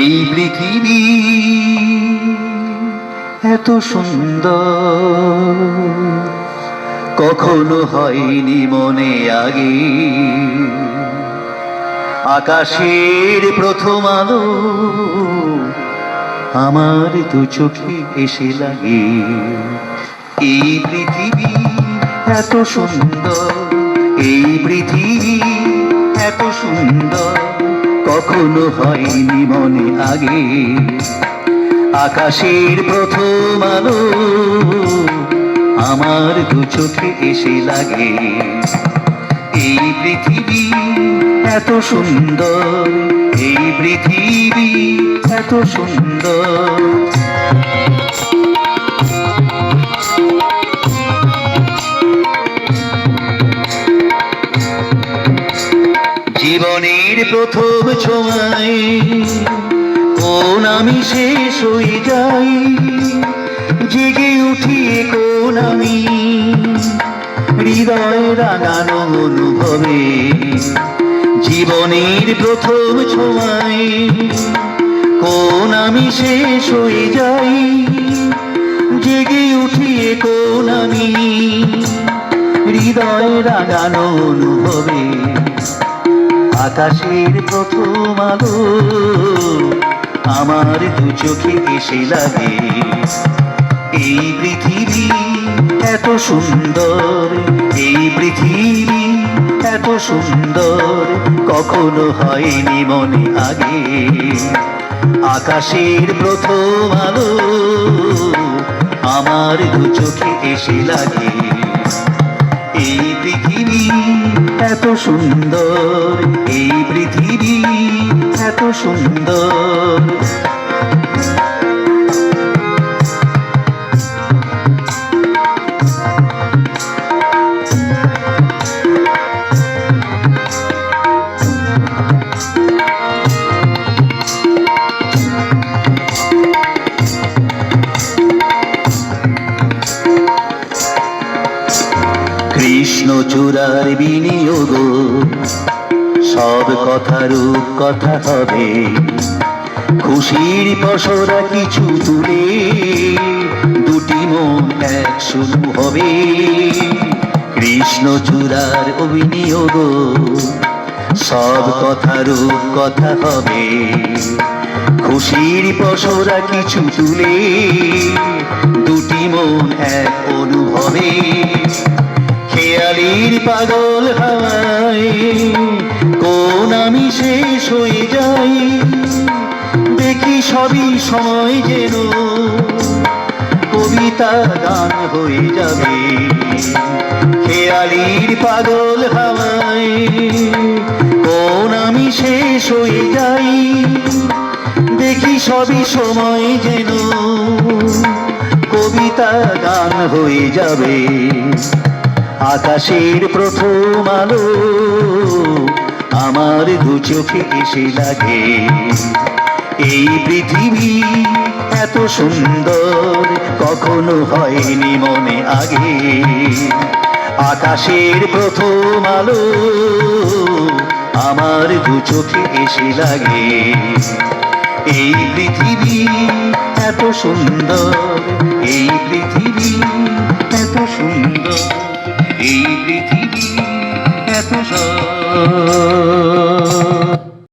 এই পৃথিবী এত সুন্দর কখনো হয়নি মনে আগে। আকাশের প্রথম আলো আমার দু চোখে এসে লাগে। এই পৃথিবী এত সুন্দর, এই পৃথিবী এত সুন্দর কখনো হয়নি মনে আগে। আকাশের প্রথম আলো আমার দু চোখে এসে লাগে। এই পৃথিবী এত সুন্দর, এই পৃথিবী এত সুন্দর। জীবনের প্রথম ছোঁয়ায় কোন আমি শেষ হয়ে যাই, জেগে উঠি কোন আমি হৃদয় রাঙানো অনুভবে। জীবনের প্রথম ছোঁয়ায় কোন আমি শেষ হয়ে যাই, জেগে উঠি কোন আমি হৃদয় রাঙানো অনুভবে। আকাশের প্রথম আলো আমার দু চোখে এসে লাগে। এই পৃথিবী এত সুন্দর, এই পৃথিবী এত সুন্দর কখনো হয়নি মনে আগে। আকাশের প্রথম আলো আমার দু চোখে এসে লাগে। এই পৃথিবী এত সুন্দর, এই পৃথিবী এত সুন্দর। কৃষ্ণচূড়ার বিনিয়োগ সব কথা রূপ কথা হবে। খুশির পসরা কিছু তুলে দুটি মন এক শুরু হবে। কৃষ্ণচূড়ার বিনিয়োগ সব কথা রূপ কথা হবে। খুশির পসরা কিছু তুলে দুটি মন এক অনুভবে। খেয়ালির পাগল হাওয়ায় কোন আমি শেষ হয়ে যাই, দেখি সবই সময় যেন কবিতা গান হয়ে যাবে। খেয়ালির পাগল হাওয়ায় কোন আমি শেষ হয়ে যাই, দেখি সবই সময় যেন কবিতা গান হয়ে যাবে। আকাশের প্রথম আলো আমার দু চোখে এসে লাগে। এই পৃথিবী এত সুন্দর কখনো হয়নি মনে আগে। আকাশের প্রথম আলো আমার দু চোখে এসে লাগে। এই পৃথিবী এত সুন্দর, এই পৃথিবী এত সুন্দর, এই পৃথিবী এত সুন্দর।